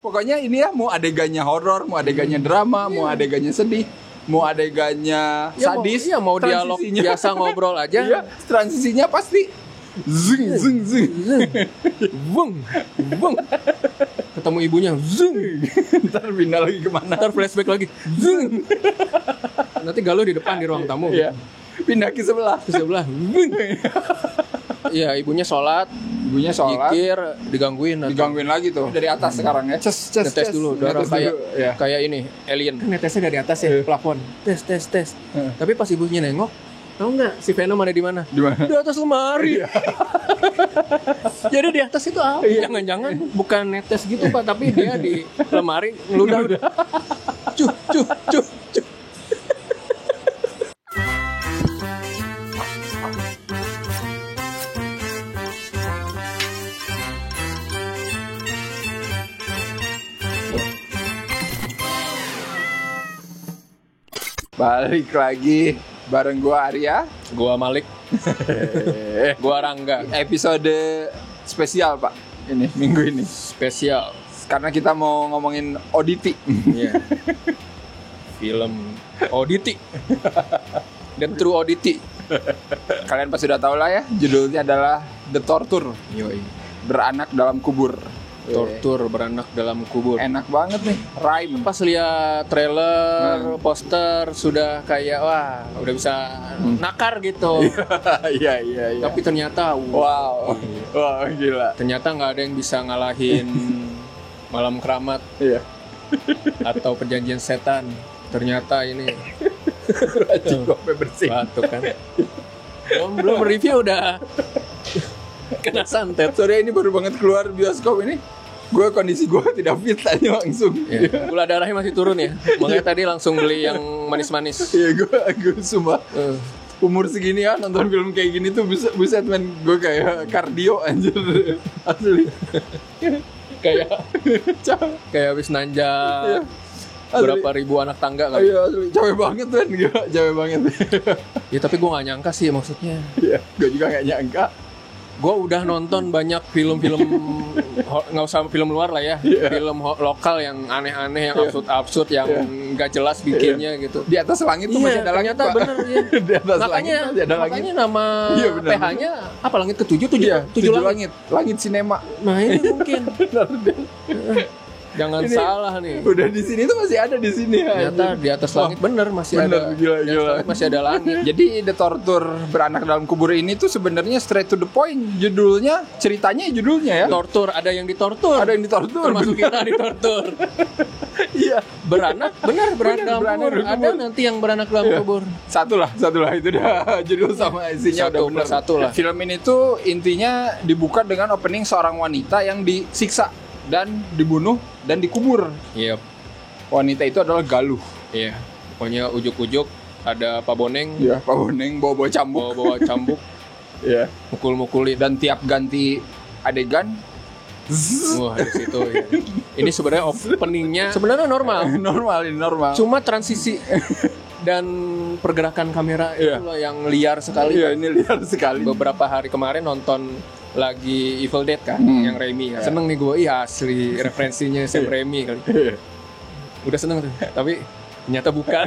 Pokoknya ini ya, mau adegannya horor, mau adegannya drama, mau adegannya sedih, mau adegannya sadis, mau dialog biasa ngobrol aja. Iya, transisinya pasti zing zing zing. Weng. Ketemu ibunya, zing. Ntar pindah lagi kemana? Ntar flashback lagi, zing. Nanti Galuh di depan di ruang tamu. Iya. Pindah ke sebelah. Weng. Iya, ibunya sholat, zikir, digangguin lagi tuh dari atas sekarang ya. Netes dulu darah kayak ini alien. Netesnya dari atas ya, plafon. Tes. Tapi pas ibunya nengok, tahu nggak si Venom ada di mana? Di mana? Di atas lemari. Jadi di atas itu apa? Jangan-jangan bukan netes gitu Pak, tapi dia di lemari ngeludah udah. Cuh. Balik lagi bareng gua Arya, Gua Malik, gua Rangga. episode spesial Pak. Ini minggu ini Spesial karena kita mau ngomongin Oddity. Iya. Film Oddity dan True Oddity. Kalian pasti udah tahu lah ya, judulnya adalah The Torture, Yoi. beranak dalam kubur. Tortur beranak dalam kubur. Enak banget nih, rhyme. Pas lihat trailer, poster sudah kayak wah, udah bisa nakar gitu. Iya. Tapi ternyata Wow, gila. ternyata nggak ada yang bisa ngalahin Malam Keramat Iya. atau Perjanjian Setan. Ternyata ini Sampai bersih. batuk kan. Belum review udah kena santet. Sorry, ini baru banget keluar bioskop ini. Kondisi gue tidak fit tadi langsung. Ya, gula darahnya masih turun ya. Makanya tadi langsung beli yang manis-manis. Iya, gue sumpah. Umur segini ya nonton film kayak gini tuh buset men, gue kayak kardio anjir. Asli. kayak habis nanjak. Iya. Berapa ribu anak tangga kali. Iya, asli. Capek banget men, gila, capek banget. Ya tapi gue gak nyangka sih maksudnya. Iya, gue juga gak nyangka. Gue udah nonton banyak film-film, nggak usah film luar lah ya, film lokal yang aneh-aneh, yang absurd-absurd, yang nggak jelas bikinnya gitu. Di atas langit tuh masih ada langit, ternyata Pak. bener ya. Di atas langit masih ada langit. Makanya nama PH-nya apa, langit ke-7, tujuh langit. Langit sinema. Nah ini mungkin. Jangan salah nih. Udah di sini tuh masih ada di sini. Ternyata di atas langit masih ada. Gila. Langit masih ada langit. Jadi The Torture beranak dalam kubur ini tuh sebenarnya straight to the point. Judulnya, ceritanya ya. Tortur, ada yang ditortur. Ada yang ditortur. Termasuk kita ditortur. Iya. Beranak dalam kubur. Ada nanti yang beranak dalam kubur. Satu lah itu dah judul sama isinya udah benar. Satu lah. Film ini tuh intinya dibuka dengan opening seorang wanita yang disiksa dan dibunuh dan dikubur. Iya. Wanita itu adalah Galuh. Iya. Pokoknya ujuk-ujuk ada Pak Boneng. Iya, Pak Boneng bawa cambuk. Bawa cambuk. Iya. Mukul-mukulin. Dan tiap ganti adegan, wah di situ ya. Ini sebenarnya openingnya sebenarnya normal. normal. Cuma transisi dan pergerakan kamera itu loh yang liar sekali. Iya, ini liar sekali. Beberapa hari kemarin nonton lagi Evil Dead kan, yang Raimi kan. Seneng nih gue, iya asli referensinya Sam Raimi kali. Udah seneng tuh, tapi ternyata bukan.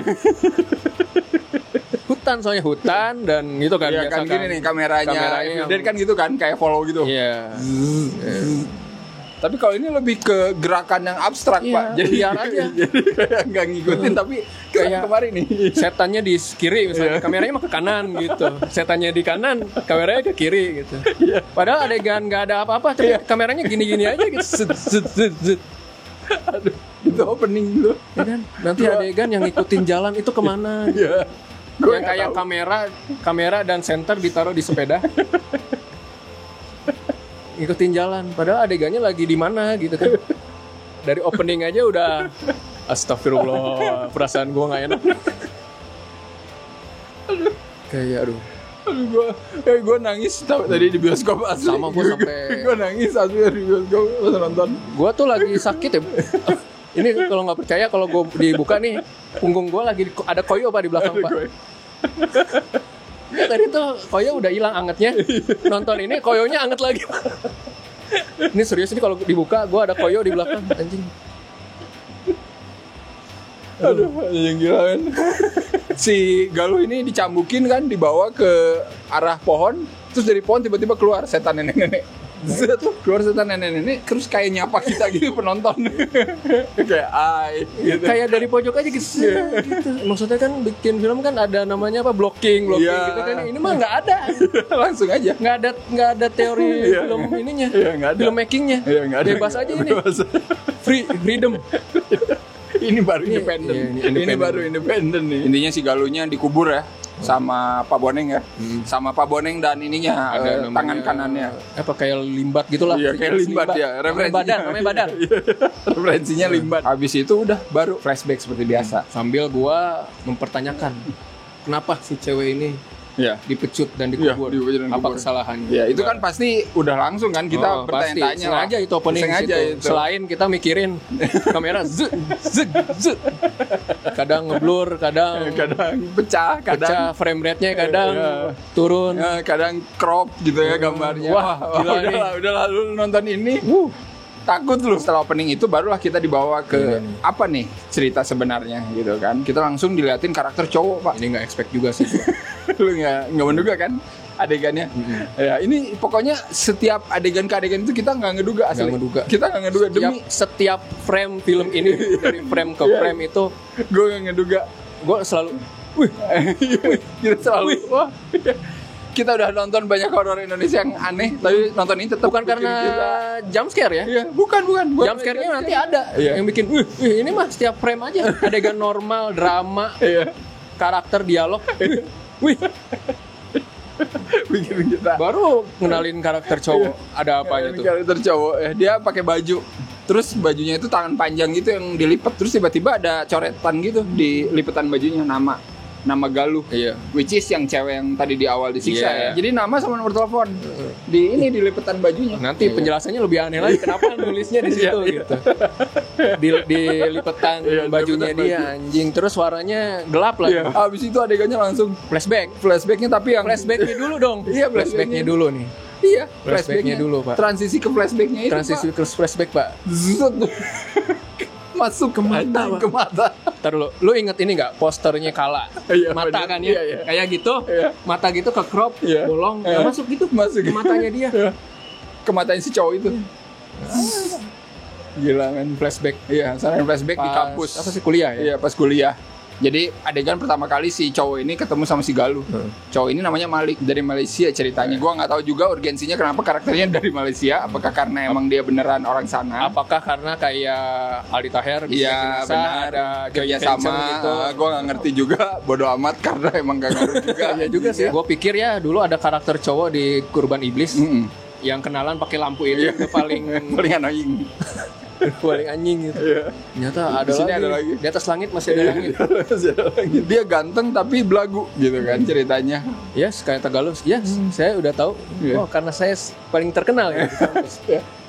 Soalnya hutan dan gitu kan. Iya kan, gini nih kameranya Evil Dead kan gitu kan, kayak follow gitu. Iya. Tapi kalau ini lebih ke gerakan yang abstrak, Pak. Jadi liar aja. Jadi kayak nggak ngikutin, tapi kayak kemarin nih. Setannya di kiri misalnya, kameranya mah ke kanan gitu. Setannya di kanan, kameranya ke kiri gitu. Padahal adegan nggak ada apa-apa, tapi kameranya gini-gini aja gitu. Aduh, itu opening dulu. Ya kan? Nanti adegan yang ngikutin jalan itu kemana? Iya. Yang kayak kamera dan senter ditaruh di sepeda. Ngikutin jalan, padahal adegannya lagi di mana gitu kan. Dari opening aja udah astagfirullah, perasaan gue nggak enak. Kayak gue nangis tadi di bioskop asli. Sama gue sampai gue nangis asli di bioskop pas nonton. Gue tuh lagi sakit ya. Ini kalau nggak percaya, kalau gue dibuka nih punggung gue lagi ada koyo Pak di belakang Pak. Ya, tadi tuh koyo udah hilang angetnya. Nonton ini koyonya anget lagi. Ini serius nih kalau dibuka, gue ada koyo di belakang anjing. Aduh, yang gila kan. Si Galuh ini dicambukin kan, dibawa ke arah pohon, terus dari pohon tiba-tiba keluar setan nenek-nenek. Zet, keluar setan nenek-nenek, terus kayak nyapa kita gitu penonton. Kayak gitu. Kayak dari pojok aja gitu. Gitu. Maksudnya kan bikin film kan ada namanya apa, blocking gitu kan. Ini mah nggak ada. Langsung aja. Nggak ada teori film ininya. Nggak ada. Film makingnya. Nggak ada. Bebas aja ini. Freedom. Ini baru independen. Ini baru independen nih. Intinya si Galuhnya dikubur ya sama Pak Boneng ya. Sama Pak Boneng dan ininya ada tangan kanannya. Apa kayak limbat gitulah. Iya, kayak limbat ya. Namanya badan. Referensinya limbat. Habis itu udah baru flashback seperti biasa. Sambil gua mempertanyakan kenapa si cewek ini dipecut dan dikubur. Apa kesalahannya? Ya, itu kan pasti udah langsung kan kita bertanya-tanya. Sengaja itu opening sengaja itu. Selain kita mikirin kamera zut. Kadang ngeblur, kadang pecah, kadang frame rate-nya kadang turun, kadang crop gitu ya gambarnya. Wah, udah lalu nonton ini. Takut lu. Setelah opening itu barulah kita dibawa ke apa nih cerita sebenarnya gitu kan. Kita langsung diliatin karakter cowok, Pak. Ini nggak expect juga sih. Lu nggak menduga kan adegannya? Ya, ini pokoknya setiap adegan ke adegan itu kita nggak ngeduga asli. Kita nggak ngeduga demi setiap frame film ini dari frame ke frame itu gue nggak ngeduga. Gue selalu kita selalu kita udah nonton banyak horor Indonesia yang aneh, tapi nonton ini tetap bukan karena jump scare ya? Iya, bukan. Jump scare-nya nanti ada yang bikin, ini mah setiap frame aja adegan normal, drama, karakter, dialog. Bikin kita baru ngenalin karakter cowok. Ada apanya tuh? Karakter cowok ya, dia pakai baju. Terus bajunya itu tangan panjang gitu yang dilipat. Terus tiba-tiba ada coretan gitu di lipetan bajunya, nama Galuh, which is yang cewek yang tadi di awal disiksa ya. Jadi nama sama nomor telepon di lipetan bajunya. Nanti penjelasannya lebih aneh lagi. Kenapa nulisnya di situ gitu? Di lipetan bajunya dia anjing. Terus suaranya gelap lagi. Abis itu adegannya langsung flashbacknya tapi yang flashbacknya dulu dong. Iya, flashbacknya dulu nih. Iya, flashbacknya dulu, Pak. Transisi ke flashbacknya itu. Transisi ke flashback, Pak. Masuk ke mata. Ntar dulu, lu inget ini nggak posternya Kala? Mata kan ya, kayak gitu, mata gitu ke crop, bolong, masuk gitu, ke matanya dia, ke matanya si cowok itu. Gila kan, flashback. Iya, saran flashback di kampus. Apa sih, kuliah ya? Iya, pas kuliah. Jadi adegan pertama kali si cowok ini ketemu sama si Galuh. Cowok ini namanya Malik, dari Malaysia ceritanya. Gua nggak tahu juga urgensinya kenapa karakternya dari Malaysia. Apakah karena emang dia beneran orang sana? Apakah karena kayak Aldi Taher? Iya, benar. Ada kerja sama gitu. Gua nggak ngerti juga. Bodoh amat karena emang gak ngaruh juga. Iya juga sih. Gua pikir ya dulu ada karakter cowok di Kurban Iblis yang kenalan pakai lampu ini paling annoying. paling anjing gitu. Ternyata ada lagi. Di atas langit masih ada langit. Dia ganteng tapi belagu gitu kan ceritanya. Yes, kayak Galuh. Yes, saya udah tahu. Oh, karena saya paling terkenal ya di kampus.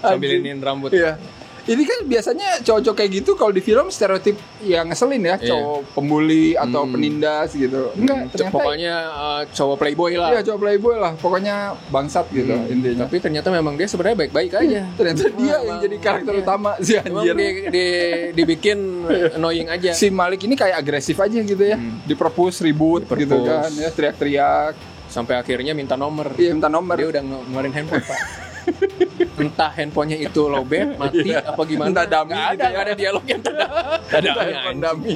Sambil iniin rambut. Iya. Ini kan biasanya cowok-cowok kayak gitu kalau di film stereotip yang ngeselin ya, cowok pembuli atau penindas gitu. Enggak, ternyata pokoknya cowok playboy lah. Iya, cowok playboy lah. Pokoknya bangsat gitu intinya. Tapi ternyata memang dia sebenarnya baik-baik aja. Ternyata dia yang jadi karakter utama si anjir. Dibikin annoying aja. Si Malik ini kayak agresif aja gitu ya. Dipropose ribut gitu kan, ya teriak-teriak sampai akhirnya minta nomor. Iya, minta nomor. Dia udah ngeluarin handphone, Pak. Entah handphonenya itu lowbat, mati apa gimana? Entah dummy gitu ada dialognya. Ada handphone dummy.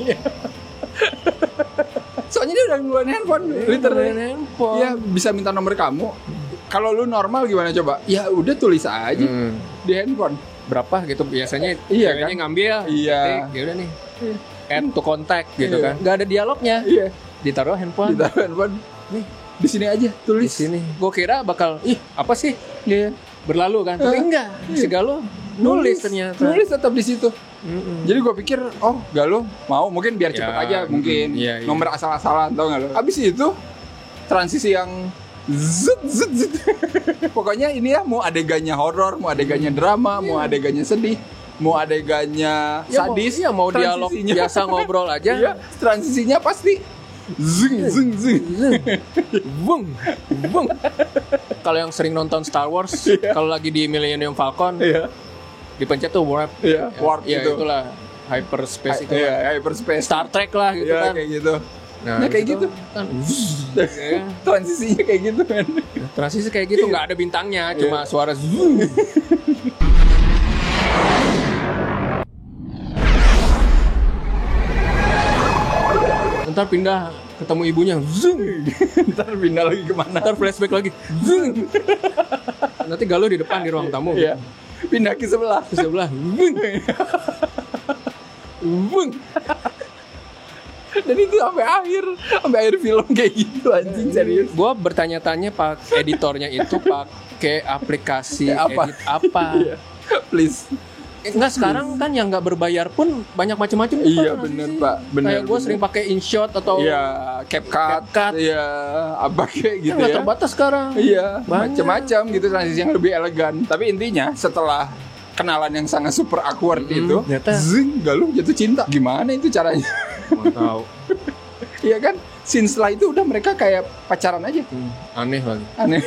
Soalnya dia udah ngeluarin handphone, literally. Ya bisa minta nomor kamu. Kalau lu normal gimana coba? Ya udah tulis aja di handphone. Berapa gitu biasanya? Iya kan? Ngambil. Iya. Ya udah nih. Add to contact gitu kan. Gak ada dialognya. Iya. Ditaruh handphone. Nih, di sini aja tulis. Di sini. Gue kira bakal apa sih? Iya. Berlalu kan. Tapi enggak. Si Galuh nulis ternyata. Nulis tetap di situ. Jadi gue pikir, oh Galuh mau mungkin biar cepet aja mungkin. Nomor asal-asalan tau gak lo. Abis itu transisi yang zut. Pokoknya ini ya mau adegannya horor, mau adegannya drama, mau adegannya sedih, mau adegannya sadis, mau dialog biasa ngobrol aja. Transisinya pasti Zing. Bung. Kalau yang sering nonton Star Wars, kalau lagi di Millennium Falcon, dipencet tuh warp. Warp ya, gitu. Itulah hyperspace itu. Hyperspace. Star Trek lah gitu kan. Kayak gitu. Nah, kayak gitu. Kan. Transisinya kayak gitu kan. Transisi kayak gitu nggak ada bintangnya, cuma suara zoom. Ntar pindah ketemu ibunya, zoom. Ntar pindah lagi kemana? Ntar flashback lagi, zoom. Nanti Galuh di depan di ruang tamu. Iya. Pindah ke sebelah. Bung. Dan itu sampai akhir film kayak gitu anjing, serius. Gua bertanya-tanya pak editornya itu pakai aplikasi edit apa? Please. Enggak, sekarang kan yang nggak berbayar pun banyak macam-macam. Iya bener Pak, bener. Kayak gue sering pakai InShot atau CapCut. Iya, apa kayak gitu nggak terbatas sekarang. Iya, macam-macam gitu, transisi yang lebih elegan. Tapi intinya setelah kenalan yang sangat super awkward itu, zing, Galuh jatuh cinta. Gimana itu caranya? Nggak tahu. Iya kan? Scene setelah itu udah mereka kayak pacaran aja. Aneh lagi. Aneh.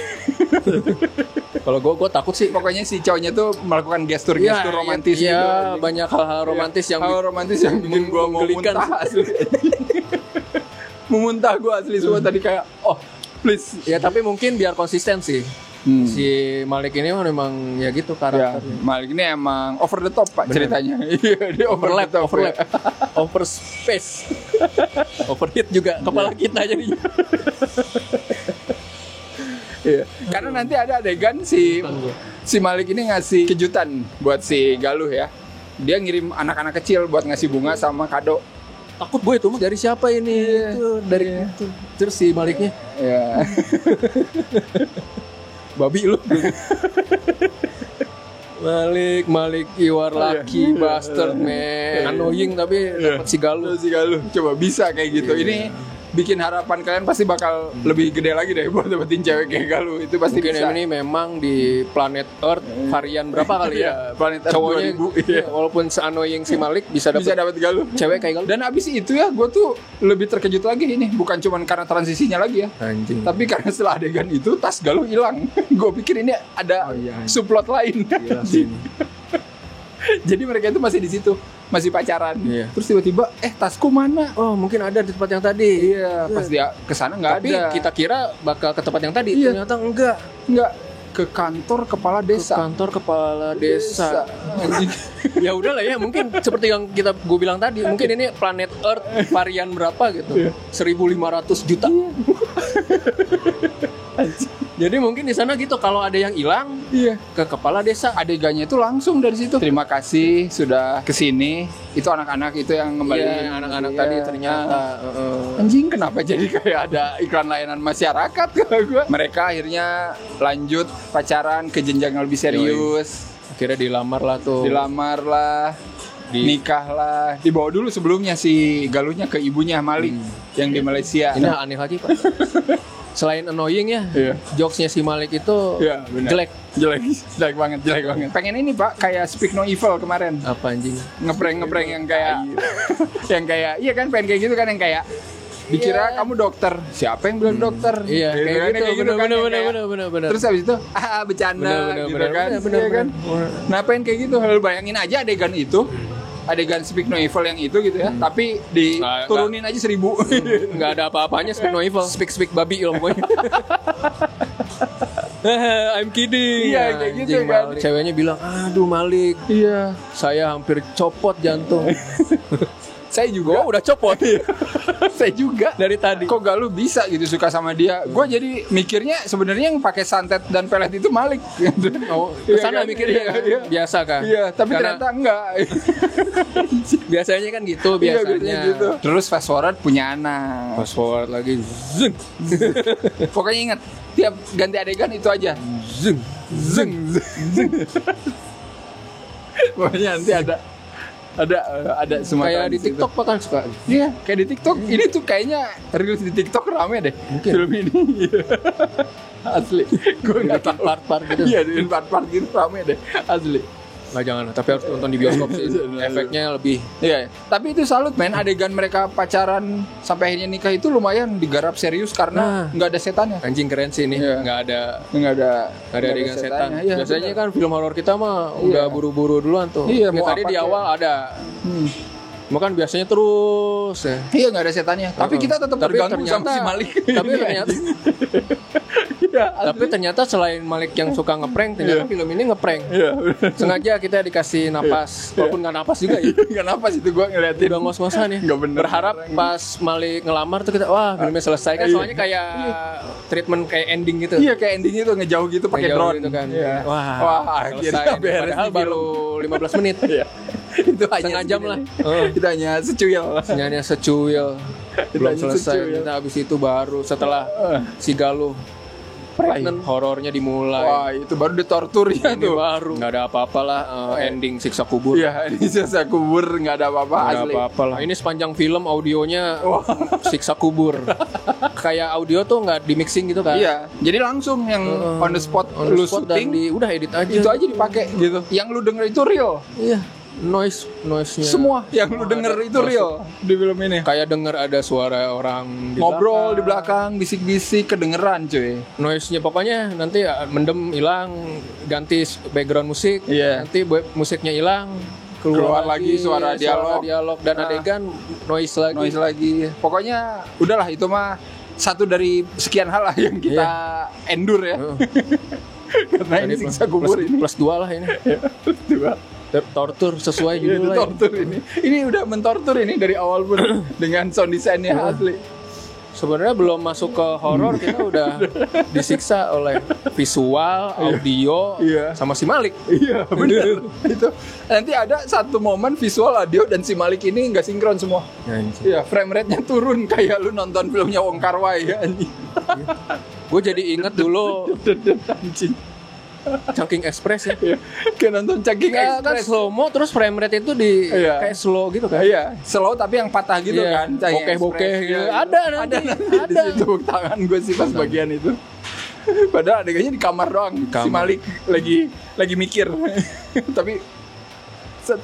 Kalau gue takut sih. Pokoknya si cowoknya tuh melakukan gestur-gestur romantis gitu. Iya, banyak hal-hal romantis yang bikin gue mau muntah asli. Memuntah gue asli semua tadi kayak please. Ya tapi mungkin biar konsisten sih. Si Malik ini memang ya gitu karakternya. Ya, Malik ini emang over the top Pak. Bener. Ceritanya. Iya, dia overlap. Overspace. Overheat juga kepala kita jadinya. Iya. Karena nanti ada adegan si Malik ini ngasih kejutan buat si Galuh ya. Dia ngirim anak-anak kecil buat ngasih bunga sama kado. Takut gue itu dari siapa ini? Itu dari itu. Terus si Maliknya. Ya. Babi lu. Malik you are lucky bastard man. Annoying tapi dapat si Galuh. Coba bisa kayak gitu. Ini bikin harapan kalian pasti bakal lebih gede lagi deh buat dapetin cewek kayak Galuh. Itu pasti mungkin bisa. Ini memang di planet Earth varian berapa kali ya? Planet Earth cowoknya 2000, walaupun se-annoying si Malik bisa dapet Galuh. Cewek kayak Galuh. Dan abis itu ya gue tuh lebih terkejut lagi ini. Bukan cuma karena transisinya lagi ya. Anjing. Tapi karena setelah adegan itu tas Galuh hilang. Gue pikir ini ada subplot lain. Jadi mereka itu masih di situ, masih pacaran. Terus tiba-tiba, tasku mana? Oh, mungkin ada di tempat yang tadi. Iya, pas dia kesana nggak ada. Tapi kita kira bakal ke tempat yang tadi. Ternyata enggak. Ke kantor kepala desa. Ya udahlah ya, mungkin seperti yang gue bilang tadi, mungkin ini planet Earth varian berapa gitu. 1.500 juta. Jadi mungkin di sana gitu, kalau ada yang hilang ke kepala desa, adegannya itu langsung dari situ. Terima kasih sudah kesini. Itu anak-anak itu yang kembali. Anak-anak tadi ternyata. Anjing, kenapa jadi kayak ada iklan layanan masyarakat kalau gue. Mereka akhirnya lanjut pacaran ke jenjang yang lebih serius. Akhirnya dilamar lah. Nikah lah. Dibawa dulu sebelumnya si Galuhnya ke ibunya Malik yang di Malaysia. Ini aneh lagi Pak. Selain annoying ya, jokesnya si Malik itu jelek banget. Pengen ini Pak, kayak Speak No Evil kemarin. Apa anjing? Ngeprank yang kayak yang kayak iya kan, pengen kayak gitu kan, yang kayak dikira kamu dokter. Siapa yang bilang dokter? Iya, kayak gitu kan. Bener. Terus habis itu bercanda gitu kan. Iya kan? Ngapain kayak gitu? Lalu bayangin aja adegan itu. Adegan Speak No Evil yang itu gitu ya, tapi diturunin aja 1.000. Nggak ada apa-apanya Speak No Evil. Speak babi loh pokoknya. I'm kidding. Iya kayak gitu kan. Ceweknya bilang, aduh Malik, saya hampir copot jantung. Saya juga udah copot. Saya juga dari tadi. Kok Galuh bisa gitu suka sama dia? Gue jadi mikirnya sebenarnya yang pakai santet dan pelet itu Malik. Kesana mikirnya biasa kan? Iya, tapi ternyata enggak. Biasanya kan gitu biasanya. Gitu. Terus fast forward punya anak. Fast forward lagi. Pokoknya ingat, tiap ganti adegan itu aja. Zeng. Pokoknya nanti ada semua kayak di TikTok bahkan suka. Iya, kayak di TikTok. Ini tuh kayaknya rilis di TikTok rame deh. Mungkin. Film ini. Asli. Gue enggak tahu part-part gitu. Iya, di part-part gitu rame deh. Asli. Nggak, jangan. Tapi harus nonton di bioskop sih. Efeknya lebih. Iya. Tapi itu salut men, adegan mereka pacaran sampai akhirnya nikah itu lumayan digarap serius karena nggak ada setannya. Anjing keren sih ini. Nggak ada adegan setan. Ya, biasanya kan film horor kita mah udah buru-buru duluan tuh. Iya, ya, tadi di awal ada. Makan biasanya terus ya. Iya nggak ada setannya. Tapi kita tetap terganggu sama si Malik. Tapi ternyata. Tapi ternyata selain Malik yang suka ngeprank, ternyata film ini ngeprank. Sengaja kita dikasih napas, walaupun nggak napas juga ya. Nggak napas itu gue ngeliatin. Udah ngos-ngosan ya. Berharap pas Malik ngelamar tuh kita, wah filmnya selesai kan. Soalnya kayak treatment kayak ending gitu. Iya kayak ending itu ngejauh gitu pakai drone gitu kan. Wah selesai. Padahal baru 15 menit. Itu hanya setengah jam lah. Itu hanya secuil. Hanya secuil. Belum selesai. Kita habis itu baru setelah si Galuh horornya dimulai. Wah, itu baru ditorturnya tuh. Baru. Nggak ada apa-apa lah ending siksa kubur. Iya, ini siksa kubur nggak ada apa-apa. Nggak ada apa-apa lah. Ini sepanjang film audionya siksa kubur. Kayak audio tuh nggak di mixing gitu kan? Iya. Jadi langsung yang on the spot lu syuting, udah edit aja. Itu aja dipakai gitu. Yang lu denger itu real. Iya. Noise-nya semua yang lu denger itu real di film ini. Kayak denger ada suara orang ngobrol di belakang, bisik-bisik kedengeran cuy. Noise-nya pokoknya nanti mendem hilang, ganti background musik, nanti musiknya hilang, keluar lagi suara dialog dan adegan noise lagi. Pokoknya udahlah itu mah satu dari sekian hal lah yang kita endure ya. Karena ini siksa kubur ini plus 2 lah ini. Plus 2. Tortur sesuai judulnya. Tortur ini udah mentortur ini dari awal pun dengan sound desainnya asli. Sebenarnya belum masuk ke horor kita udah disiksa oleh visual, audio, sama si Malik. Iya benar. Itu nanti ada satu momen visual, audio dan si Malik ini nggak sinkron semua. Iya, frame rate-nya turun kayak lu nonton filmnya Wong Kar-wai ya anjing. Gue jadi inget dulu anjing. Chungking Express ya. Kayak nonton Chungking Express kan slow mo terus frame rate itu di kayak slow gitu kan. Iya, slow tapi yang patah gitu kan. Bokeh gitu. Ada di situ tangan gue sih pas bagian itu. Padahal adegannya di kamar doang. Si Malik lagi mikir. Tapi set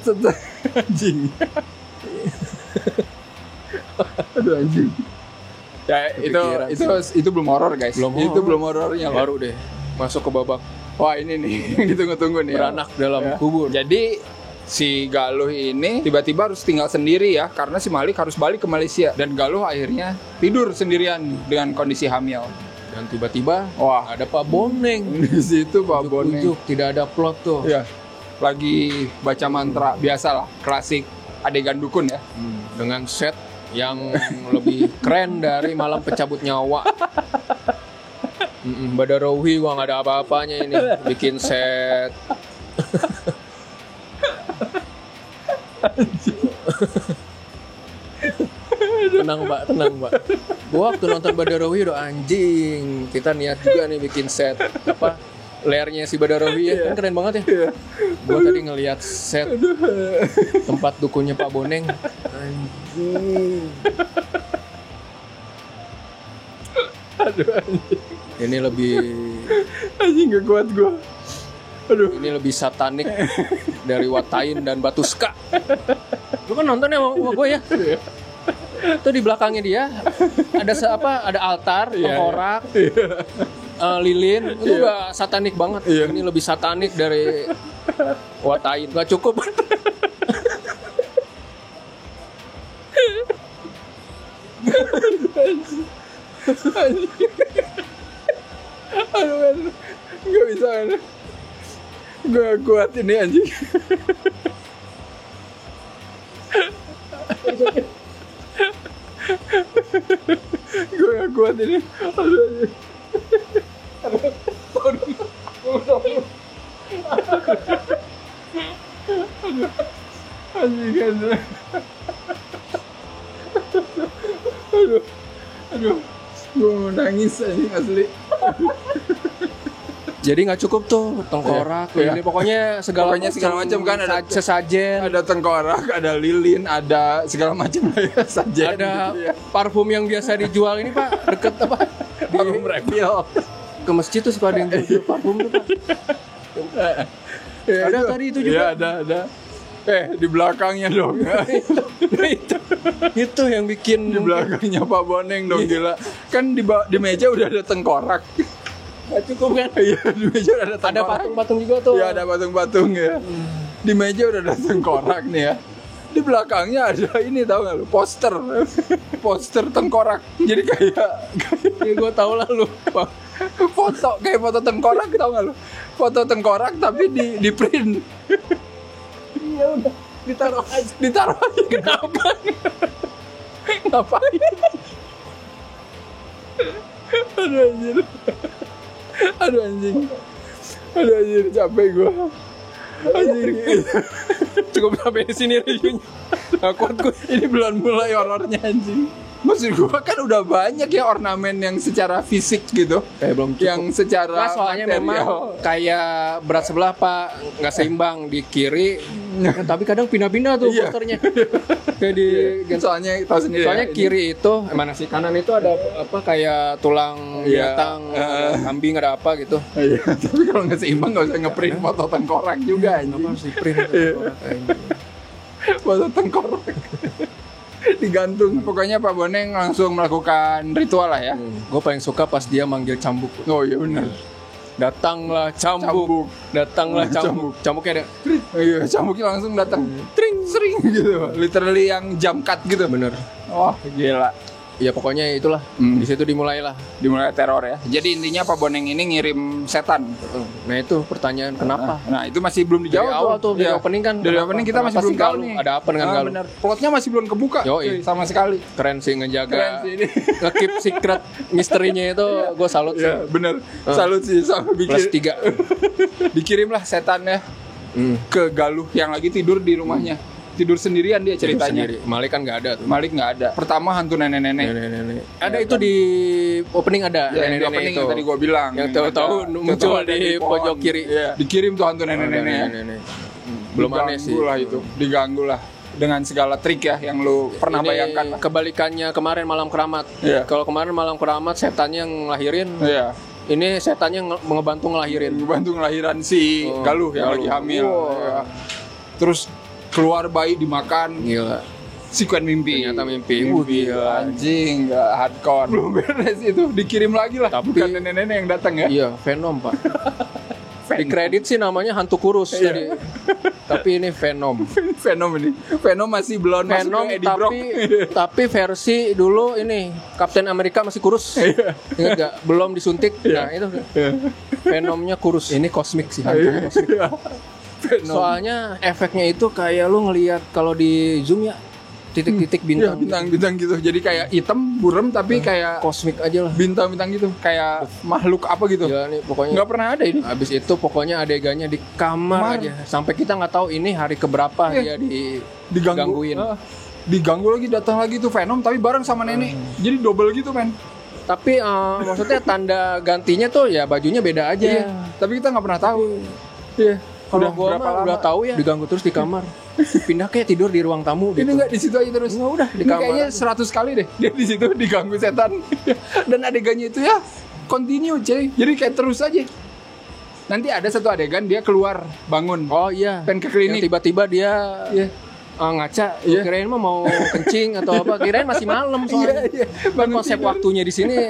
anjing. Aduh anjing. Ya itu belum horor guys. Itu belum horornya. Baru deh masuk ke babak. Wah ini nih yang ditunggu-tunggu nih. Beranak dalam kubur. Jadi si Galuh ini tiba-tiba harus tinggal sendiri ya, karena si Malik harus balik ke Malaysia dan Galuh akhirnya tidur sendirian dengan kondisi hamil. Dan tiba-tiba ada Pak Boneng di situ. Pak Boneng tidak ada plot tuh. Iya. Lagi baca mantra biasalah, klasik adegan dukun ya. Dengan set yang lebih keren dari Malam Pencabut Nyawa. Badarowi gua nggak ada apa-apanya ini bikin set. Tenang mbak. Gua waktu nonton Badarowi udah anjing. Kita niat juga nih bikin set apa layernya si Badarowi ya, kan keren banget ya. Gua tadi ngelihat set tempat dukunnya Pak Boneng. Anjing. Aduh anjing. Ini lebih anjing gak kuat gue. Aduh. Ini lebih satanik dari Watain dan Batuska. Lu kan nonton ya sama gue ya? Tuh di belakangnya dia ada altar, tengkorak, lilin. Itu udah satanik banget. Ini lebih satanik dari Watain. Gak cukup. Aduh, gak bisa. Gue gak kuat ini anjing. Gue gak kuat ini. Aduh anjing. Aduh. Gue mau nangis anjing asli. Jadi nggak cukup tuh tengkorak, lilin, pokoknya segala macam kan, ada sesajen, ada tengkorak, ada lilin, ada segala macam sajen. Ada gitu, parfum yang biasa dijual ini Pak, deket apa? Parfum refill. Ke masjid tuh suka ada yang jual parfum tuh Pak. Ya, ada tadi itu juga. Iya, ada. Di belakangnya dong. Itu yang bikin di belakangnya Pak Boneng dong, gila. Kan di meja udah ada tengkorak. Gak cukup kan? Iya, di meja udah ada tengkorak. Ada patung-patung juga tuh. Iya, ada patung-patung ya. Di meja udah ada tengkorak nih ya. Di belakangnya ada ini, tahu nggak lu? Poster tengkorak. Jadi kayak ya gue tahu lah lu. foto tengkorak, tahu nggak lu? Foto tengkorak tapi di print. Ya udah, ditaruh aja. Kenapa? Ngapain? Aduh anjir, capek gue. Anjir. Cukup sampai di sini reviewnya. Takut gue. Ini belum mulai horornya anjing. Maksud gue kan udah banyak ya ornamen yang secara fisik gitu. Belum cukup. Yang secara nah, soalnya material. memang kayak berat sebelah Pak nggak seimbang di kiri. Tapi kadang pindah-pindah tuh posternya. Kayak di soalnya tahu sendiri. Soalnya ya, kiri itu mana sih, kanan itu ada apa kayak tulang binatang, kambing, ada apa gitu. Iya, tapi kalau nggak seimbang nggak usah ngeprint foto tengkorak juga. Apa sih print foto tengkorak digantung. Pokoknya Pak Boneng langsung melakukan ritual lah ya. Gue paling suka pas dia manggil cambuk. Oh iya benar. Datanglah cambuk. Datanglah cambuk. Cambuknya ada. Iya, cambuknya langsung datang. Tring sering gitu. Literally yang jump cut gitu. Bener. Wah, gila. Ya pokoknya itulah. Di situ dimulai teror ya. Jadi intinya Pak Boneng ini ngirim setan. Nah itu pertanyaan kenapa? Nah itu masih belum dijawab. Dari awal tuh dari opening kan. Dari opening kita masih belum tahu nih. Ada apa dengan Galuh? Bener. Plotnya masih belum kebuka. Sama sekali. Keren sih ngejaga. Nge-keep secret misterinya itu gue salut sih. Ya, bener. Salut sih sama bikin. Plus 3. Dikirimlah setannya ke Galuh yang lagi tidur di rumahnya. Tidur sendirian dia ceritanya. Malik kan nggak ada tuh. Malik nggak ada. Pertama hantu nenek-nenek. Ada itu di opening ada. Ya, nenek-nenek opening itu. Yang tadi gue bilang. Yang tahu-tahu muncul di pojok kiri. Ya. Dikirim tuh hantu nenek-nenek. Belum aneh sih. Diganggu lah. Dengan segala trik ya yang lu pernah bayangkan. Kebalikannya kemarin Malam Keramat. Kalau kemarin Malam Keramat setannya yang ngelahirin. Iya. Ini setannya ngebantu ngelahirin. Ngebantu ngelahiran si Galuh yang lagi hamil. Ya. Terus keluar bayi dimakan. Gila. Sekuen mimpi. Ternyata mimpi. Gila. Anjing, gak hardcore. Belum beres itu, dikirim lagi lah. Tapi bukan nenek-nenek yang datang ya. Iya, Venom Pak. Di kredit sih namanya hantu kurus tadi. Tapi ini Venom. Venom masih belum Venom tapi versi dulu ini Captain America masih kurus. Ingat gak? Belum disuntik. Nah itu Venomnya kurus. Ini kosmik sih, hantu kosmik. Soalnya efeknya itu kayak lu ngelihat kalau di zoom ya titik-titik bintang. Ya, bintang gitu. Jadi kayak hitam, buram tapi kayak kosmik aja lah. Bintang-bintang gitu. Kayak makhluk apa gitu. Ya, nih, pokoknya nggak pernah ada ini. Habis itu pokoknya adegannya di kamar aja. Sampai kita nggak tahu ini hari keberapa dia digangguin. Diganggu lagi, datang lagi tuh Venom tapi bareng sama nenek. Jadi double gitu men. Tapi maksudnya tanda gantinya tuh ya bajunya beda aja. Iya. Tapi kita nggak pernah tahu. Iya. Kalau gue udah tahu ya diganggu terus di kamar. Pindah kayak tidur di ruang tamu gitu. Ini nggak di situ aja terus. Nggak, udah di kamar. Kayaknya 100 kali deh dia di situ diganggu setan. Dan adegannya itu ya continue cuy. Jadi kayak terus aja. Nanti ada satu adegan dia keluar bangun. Oh iya. Pengen ke klinik. Yang tiba-tiba dia ngaca. Kirain mah mau kencing atau apa. Kirain masih malam soalnya. Kan konsep waktunya di sini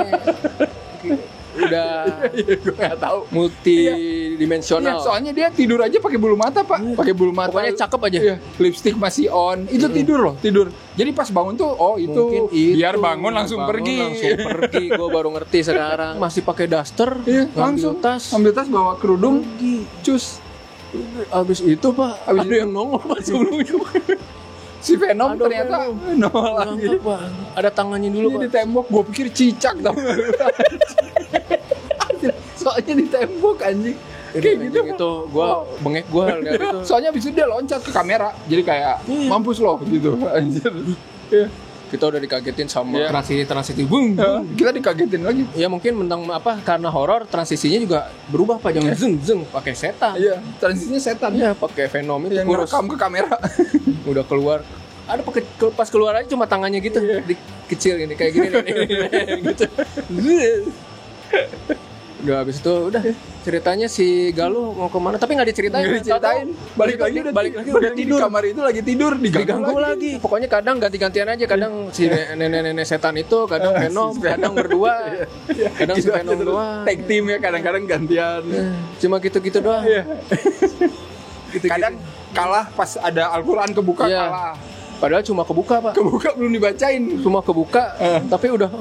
udah gue nggak tahu multidimensional. Soalnya dia tidur aja pakai bulu mata Pak, pakai bulu mata. Pokoknya cakep aja. Lipstick masih on. Itu tidur. Jadi pas bangun tuh itu biar bangun langsung pergi. Gue baru ngerti sekarang. Masih pakai daster. Langsung ambil tas bawa kerudung. Cus. Abis itu Pak ada yang nongol Pak sebelumnya. Si Venom ternyata nongol lagi. Ada tangannya dulu Pak. Di tembok gue pikir cicak tau. Soalnya di tembok anjing. Kayak gitu. Itu gue bengek gue lihat itu. Soalnya abis itu dia loncat ke kamera. Jadi kayak mampus loh gitu anjir. Kita udah dikagetin sama transisi boom. Kita dikagetin lagi. Ya mungkin tentang karena horor transisinya juga berubah Pak, jangan zeng pakai setan. Iya, transisinya setan. Iya, pakai Venom itu yang merekam ke kamera. Udah keluar. Ada pas keluar aja cuma tangannya gitu. Kecil gini kayak gini nih. Gitu. Udah habis itu udah ceritanya si Galuh mau kemana tapi nggak diceritain. Balik lagi udah tidur. Di kamar itu lagi tidur diganggu lagi. Pokoknya kadang ganti-gantian aja. Kadang si nenek-nenek setan itu, kadang Venom, kadang berdua, kadang si Venom doang. Tag team ya kadang-kadang gantian. Cuma gitu-gitu doang. Kadang kalah pas ada Al-Quran kebuka kalah. Padahal cuma kebuka Pak. Kebuka belum dibacain. Cuma kebuka tapi udah.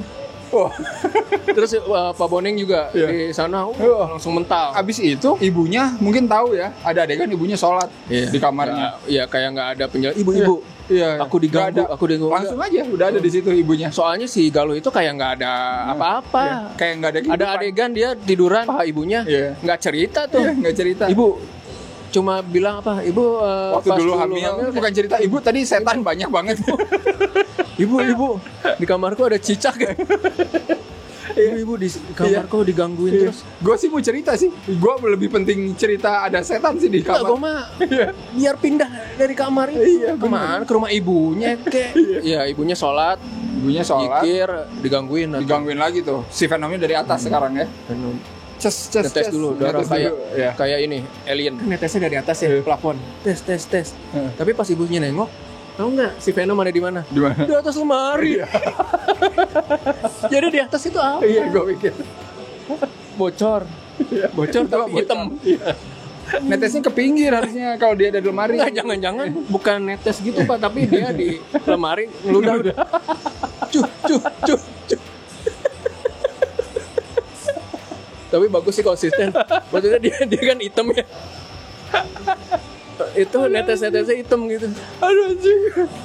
Terus Pak Boneng juga di sana langsung mental. Abis itu ibunya mungkin tahu ya, ada adegan ibunya sholat di kamarnya. Iya kayak nggak ada penjelasan. Ibu. Iya. Aku diganggu. Langsung aja udah ada di situ ibunya. Soalnya si Galuh itu kayak nggak ada apa-apa. Kayak nggak ada. Ada adegan dia tiduran, paha ibunya nggak cerita tuh. Nggak cerita. Ibu cuma bilang apa? Ibu waktu dulu hamil bukan cerita. Ibu tadi setan banyak banget. Ibu di kamarku ada cicak. Ibu di kamarku digangguin terus. Gue sih mau cerita sih. Gue lebih penting cerita ada setan sih di kamar. Gue mah biar pindah dari kamar itu. Kemana? Ke rumah ibunya kek. Iya ibunya sholat. Zikir digangguin lagi tuh. Si Venomnya dari atas sekarang ya. Tes dulu darah kayak ini alien. Kan netesnya dari atas ya plafon. Tes. Tapi pas ibunya nengok, tahu nggak si Venom ada di mana? Di mana? Di atas lemari. Jadi di atas itu apa? Iya, gue pikir bocor tapi hitam. Netesnya ke pinggir harusnya kalau dia ada di lemari. Nggak, jangan bukan netes gitu Pak, tapi dia di lemari ngeludah udah. Cuh. Tapi bagus sih konsisten. Maksudnya dia kan hitam ya. Itu netes-netesnya hitam gitu. Aduh anjing.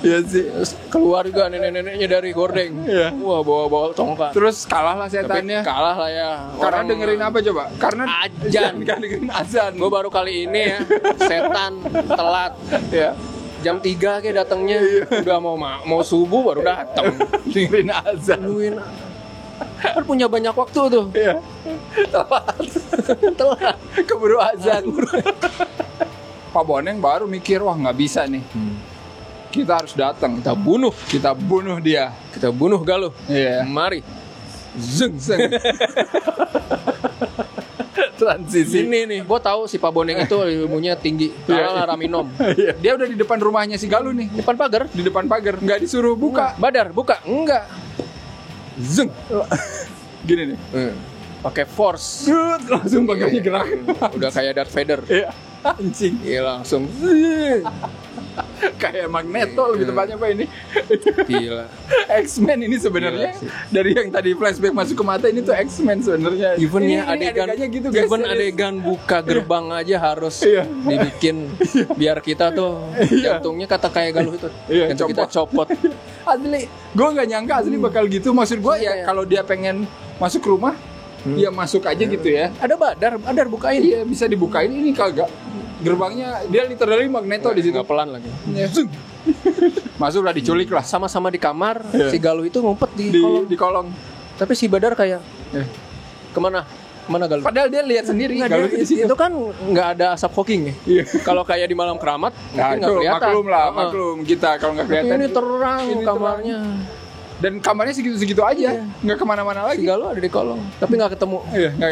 Iya sih. Keluar juga nenek-neneknya dari gordeng. Wah bawa tongkat. Terus kalah lah setannya. Tapi kalah lah ya. Karena dengerin apa coba? Karena azan. Kan dengerin azan. Gue baru kali ini ya setan telat. Ya. Jam 3 kayak datangnya. Udah mau subuh baru datang. Dengerin azan. Kan punya banyak waktu tuh. Iya. Telat. Keburu azan. Pak Boneng baru mikir, wah nggak bisa nih. Kita harus datang. Kita bunuh dia. Kita bunuh Galuh. Iya. Mari. Zeng. Transisi. Ini nih, gue tahu si Pak Boneng itu ilmunya tinggi. Kalah Raminom. Dia udah di depan rumahnya si Galuh nih. Depan pagar. Di depan pagar. Nggak disuruh buka. Badar, buka. Enggak. Zeng. Gini nih. Pakai force. Langsung pagarnya gerak. Udah kayak Darth Vader. Iya. Anjing. Iya langsung. Kayak Magneto lebih tepatnya Pak ini. Gila. X-Men ini sebenarnya dari yang tadi flashback masuk ke mata ini tuh X-Men sebenarnya. Even ya adegannya gitu guys. Even adegan buka gerbang aja harus dibikin biar kita tuh jantungnya kata kayak Galuh itu. Yang kita copot. Asli, gue nggak nyangka asli bakal gitu. Maksud gue ya kalau dia pengen masuk rumah, ya masuk aja gitu ya. Ada badar bukain. Iya bisa dibukain ini kagak. Gerbangnya dia literally Magneto di situ. Nggak pelan lagi. Masuk lah diculik lah. Sama-sama di kamar. Si Galuh itu ngumpet di kolong. Tapi si Badar kayak kemana Galuh? Padahal dia lihat sendiri. Galuh itu kan nggak ada asap fogging ya. Kalau kayak di malam keramat nggak kelihatan. Maklum kita kalau nggak kelihatan. Ini terang kamarnya. Dan kamarnya segitu-segitu aja, nggak kemana-mana lagi. Si Galuh ada di kolong, tapi nggak ketemu.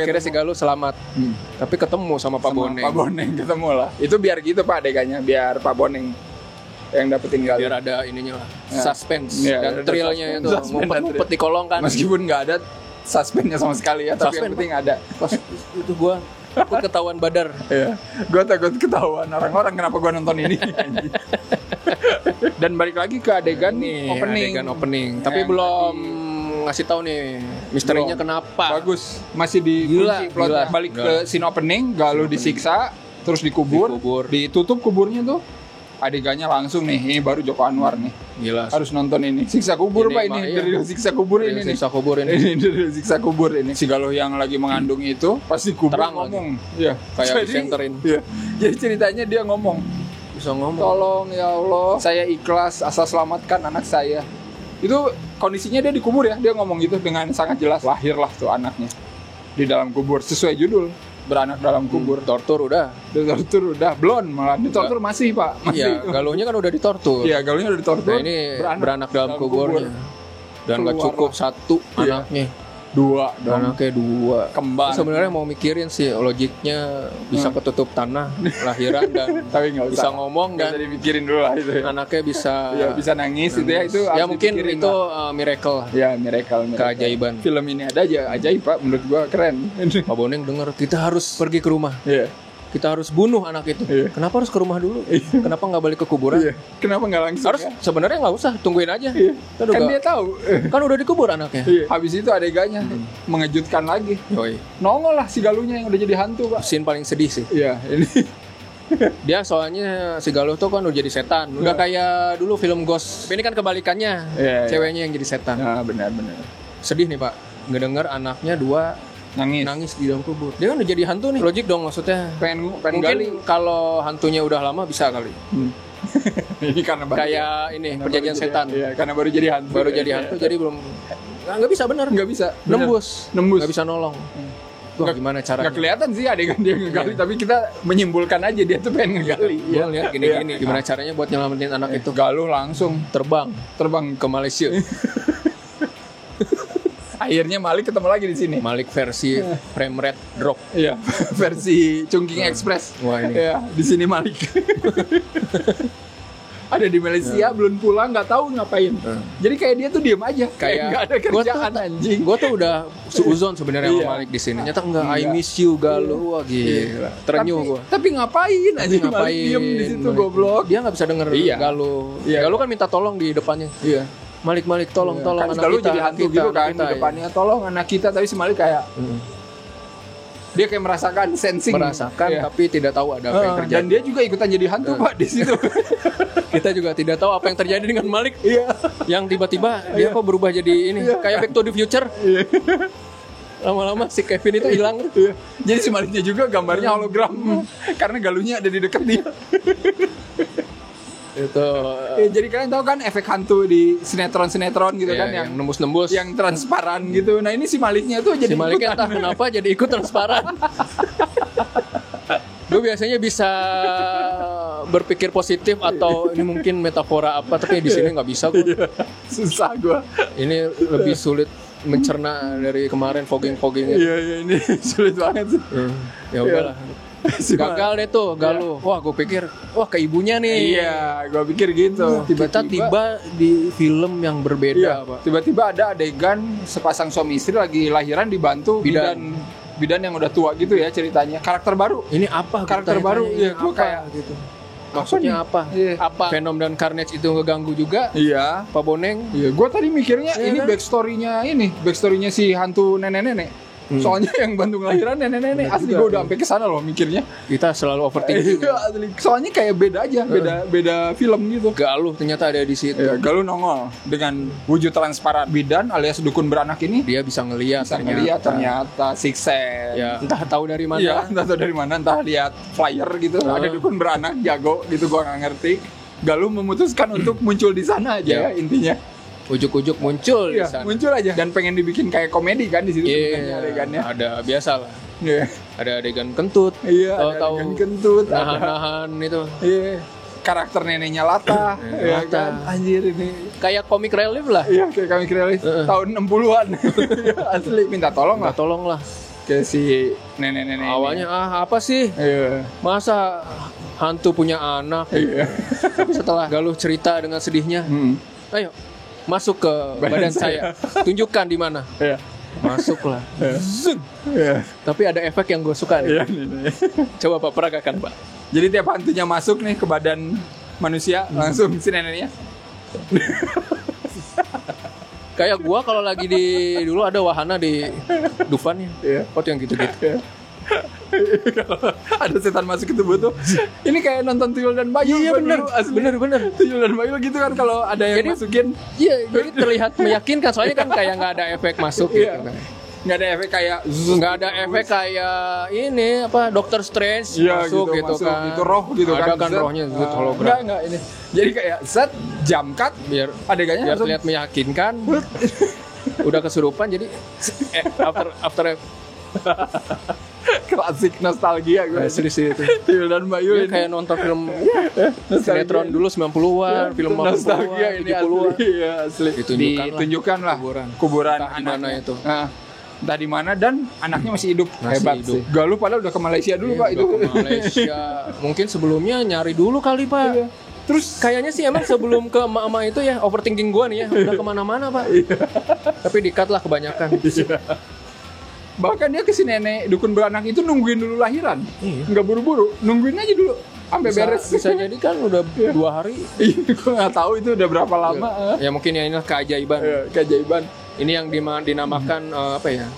Kira si Galuh selamat, tapi ketemu sama Pak Boneng. Pak Boneng ketemu lah. Itu biar gitu Pak adegannya, biar Pak Boneng yang dapetin Galuh. Biar ada ininya lah, suspense dan thrillnya itu, ngumpet di kolong kan. Meskipun nggak ada suspense-nya sama sekali ya, tapi yang penting ada. Pas itu gua takut ketahuan Badar. Gue takut ketahuan orang-orang kenapa gue nonton ini. Dan balik lagi ke adegan opening. Tapi belum ngasih tahu nih misterinya kenapa. Bagus, masih dikunci plotnya. Balik ke scene opening, Galuh disiksa, terus dikubur. Ditutup kuburnya tuh. Adegannya langsung nih, ini baru Joko Anwar nih. Gila. Harus nonton ini. Siksa kubur Pak ini. Dari siksa kubur ini nih. Dari siksa kubur ini. Si Galuh yang lagi mengandung itu pasti kubur ngomong. Iya. Kayak disenterin. Iya. Jadi ceritanya dia ngomong. Bisa ngomong. Tolong ya Allah, saya ikhlas asal selamatkan anak saya. Itu kondisinya dia dikubur ya. Dia ngomong gitu dengan sangat jelas. Lahirlah tuh anaknya di dalam kubur sesuai judul. Beranak dalam kubur. Tortur udah belum malah ditortur masih Pak. Iya, Galuhnya kan udah ditortur. Iya, Galuhnya udah ditortur. Nah, ini beranak dalam kuburnya. Dan nggak cukup satu anaknya. 2 dong. Anaknya 2. Kembar. Sebenarnya mau mikirin sih logiknya bisa ketutup tanah, lahiran dan Tapi nggak bisa usah. ngomong Nggak dan usah dipikirin dulu lah itu. anaknya bisa Ya, bisa nangis itu ya, itu ya harus mungkin dipikirin itu lah. miracle lah. Ya, miracle. Keajaiban. Film ini ada aja ajaib Pak, menurut gua keren. Pak Boneng denger kita harus pergi ke rumah. Iya. Kita harus bunuh anak itu. Iya. Kenapa harus ke rumah dulu? Kenapa nggak balik ke kuburan? Iya. Kenapa nggak langsung? Harus ya? sebenarnya nggak usah, tungguin aja. Iya. Kan dia tahu. Kan udah dikubur anaknya. Iya. Habis itu adegannya mengejutkan lagi. Yoi. Nongol lah si Galuhnya yang udah jadi hantu Pak. Scene paling sedih sih. Iya, ini. Dia soalnya si Galuh tuh kan udah jadi setan. Udah kayak dulu film Ghost. Ini kan kebalikannya. Iya, iya. Ceweknya yang jadi setan. Nah, benar-benar. Sedih nih Pak. Ngedenger anaknya 2 nangis di dalam kubur. Dia kan udah jadi hantu nih. Logik dong maksudnya. Pengen Mungkin gali. kalau hantunya udah lama bisa kali. Ini karena baru- Kayak ini karena perjanjian baru setan. Iya, karena baru jadi hantu. Baru jadi hantu jadi belum nggak bisa bener. Nggak bisa. Bener. Nembus. Nembus. Nggak bisa nolong. Wah, gimana caranya? Nggak kelihatan sih adegan dia ngegali, tapi kita menyimpulkan aja dia tuh pengen ngegali. Gue lihat gini-gini. Gimana caranya buat nyelamatin anak itu? Galuh langsung Terbang terbang. ke Malaysia. Akhirnya Malik ketemu lagi di sini. Malik versi frame rate drop. Iya, versi Chungking Express. Wah, ini. Iya, di sini Malik. Ada di Malaysia, belum pulang, nggak tahu ngapain. Jadi kayak dia tuh diem aja, kayak nggak ada kerjaan anjing. Gue tuh udah seuzon sebenarnya Iya. sama Malik di sini. Nyata enggak, I Iya. miss you Galuh. Wah gila. Terenyuh gue. Tapi ngapain aja Malik diem di situ goblok. Dia nggak bisa denger Iya. Galuh. Iya. Galuh kan minta tolong di depannya. Iya. Malik tolong Kan anak Galuh kita. jadi anak hantu kita, gitu anak kan kita, di depannya, tolong anak kita, tapi si Malik kayak dia kayak merasakan sensing, merasakan Iya. tapi tidak tahu ada apa yang terjadi. Dan dia juga ikutan jadi hantu Pak di situ. Kita juga tidak tahu apa yang terjadi dengan Malik. Iya. Yang tiba-tiba dia kok berubah jadi ini kayak Back to the Future. Lama-lama si Kevin itu hilang. Iya. Jadi si Maliknya juga gambarnya hologram karena Galuhnya ada di dekat dia. Itu Jadi kalian tahu kan efek hantu di sinetron-sinetron gitu ya, kan yang nembus-nembus. yang transparan gitu. Nah ini si Maliknya tuh jadi Si Malik ikutan. entah kenapa jadi ikut transparan. Gue biasanya bisa berpikir positif atau ini mungkin metafora apa, tapi di sini nggak bisa gue. Iya. Susah gua. Ini lebih sulit mencerna dari kemarin fogging itu. Iya ini sulit banget sih. Ya udahlah. Si Gagal deh tuh Galuh. Wah gue pikir ke ibunya nih. Iya, gua pikir gitu. Kita tiba di film yang berbeda, Iya, Pak. tiba-tiba ada adegan sepasang suami istri lagi lahiran dibantu bidan yang udah tua gitu ya ceritanya. Karakter baru. Ini apa? Karakter Gua baru. tanya-tanya, Iya, ini gua apa? kayak gitu. Maksudnya apa? Iya. Apa Venom dan Carnage itu ngeganggu juga Iya. Pak Boneng? Iya, gua tadi mikirnya Iya ini kan? backstory-nya si hantu nenek-nenek. Soalnya yang bantu ngelahiran nenek-nenek asli gua udah sampai ke sana loh mikirnya. Kita selalu overthinking. Iya, asli. Soalnya kayak beda aja, beda film gitu. Galuh ternyata ada di situ. Ya, Galuh nongol dengan wujud transparan. Bidan alias dukun beranak ini Dia bisa ngelihat bisa ngeliat ternyata Six Sense. Ya, entah tahu dari mana. Iya, entah tahu dari mana, entah lihat flyer gitu, ada dukun beranak jago gitu, gua nggak ngerti. Galuh memutuskan untuk muncul di sana aja ya, intinya. Ujuk-ujuk muncul di Iya, sana. muncul aja dan pengen dibikin kayak komedi kan di situ sebenarnya Iya, adegannya. ada biasa lah. Iya. Ada adegan kentut. Iya, ada Tahu-tahu adegan kentut, ada nahan-nahan itu. iya. Karakter neneknya Lata, ya Lata. kan? Anjir ini. Kayak komik relief lah. Iya, kayak kami kreatif tahun 60-an. Asli minta tolong lah Tolong lah. ke si nenek-nenek ini. Awalnya apa sih? Iya. Masa hantu punya anak? Iya. Tapi setelah Galuh cerita dengan sedihnya, ayo masuk ke badan saya. Tunjukkan di mana. Iya. Masuklah. Zung. Iya. Tapi ada efek yang gue suka nih. Iya nih. Coba Pak peragakan Pak. Jadi tiap hantunya masuk nih ke badan manusia langsung si neneknya. Kayak gua kalau lagi di dulu ada wahana di Dufan ya. Iya. Pot yang gitu-gitu. Kalau ada setan masuk ke tubuh tuh, ini kayak nonton Tuyul dan Bayu. Iya gua bener, dulu, asli. bener. Tuyul dan Bayu gitu kan kalau ada yang Jadi- masukin, Iya, jadi terlihat meyakinkan soalnya kan kayak nggak ada efek masuk iya. gitu kan. Nggak ada efek kayak Nggak ada efek kayak ini apa Doctor Strange iya, masuk gitu kan. itu roh gitu ada kan. kan Zat. rohnya zat hologram. Enggak ini. Jadi kayak set jump cut Biar adegannya biar langsung terlihat meyakinkan. Udah kesurupan jadi after klasik nostalgia gue. asli sih itu. Tuyul dan Bayu Dia ini. kayak nonton film Nostalgia. sinetron dulu 90-an, film 50-an, nostalgia ini 70-an. asli. Iya, asli. Ditunjukkan lah Ditunjukkan lah kuburan. kuburan Entah di mana anaknya. itu. Nah, entah di mana, dan anaknya masih hidup. Hebat hidup. sih. Galuh padahal udah ke Malaysia dulu Pak itu. Ke Malaysia. Mungkin sebelumnya nyari dulu kali Pak. Iya. Terus kayaknya sih emang sebelum ke emak-emak itu ya, overthinking gua nih ya, udah kemana-mana Pak. Tapi di-cut lah kebanyakan. Bahkan dia ke si nenek dukun beranak itu nungguin dulu lahiran. Nggak buru-buru, nungguin aja dulu sampai beres. Bisa jadi kan udah 2 hari. Gue nggak tahu itu udah berapa lama. Ya mungkin ya inilah keajaiban. Keajaiban. Ini yang dinamakan apa ya?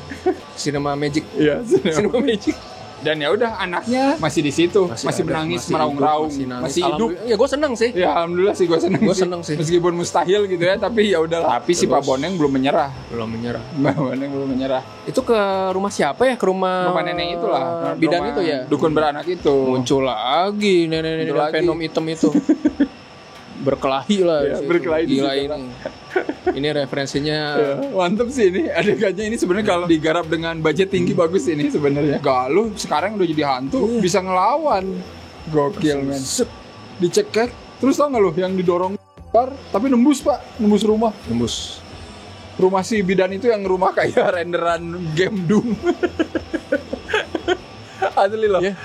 Cinema Magic. Iya, Cinema Magic. Dan ya udah, anaknya masih di situ, masih menangis, meraung-raung, masih hidup. Ya gue seneng sih. Ya alhamdulillah sih gue seneng sih. Meskipun mustahil gitu ya, tapi ya udahlah. Tapi si Pak Boneng belum menyerah. Pak Boneng belum menyerah. Itu ke rumah siapa ya? Ke rumah nenek itulah. Bidan itu ya. Dukun beranak itu. Muncul lagi nenek-nenek Venom hitam itu. Berkelahi lah. Ya, berkelahi gila ini. Ini referensinya mantep sih ini adegannya. Ini sebenarnya kalau digarap dengan budget tinggi bagus ini sebenarnya. Galuh sekarang udah jadi hantu, bisa ngelawan. Gokil men. Dicekek. Terus tau gak lo yang didorong tapi nembus Pak, nembus rumah si bidan itu, yang rumah kayak renderan game Doom. Asli loh. Yeah.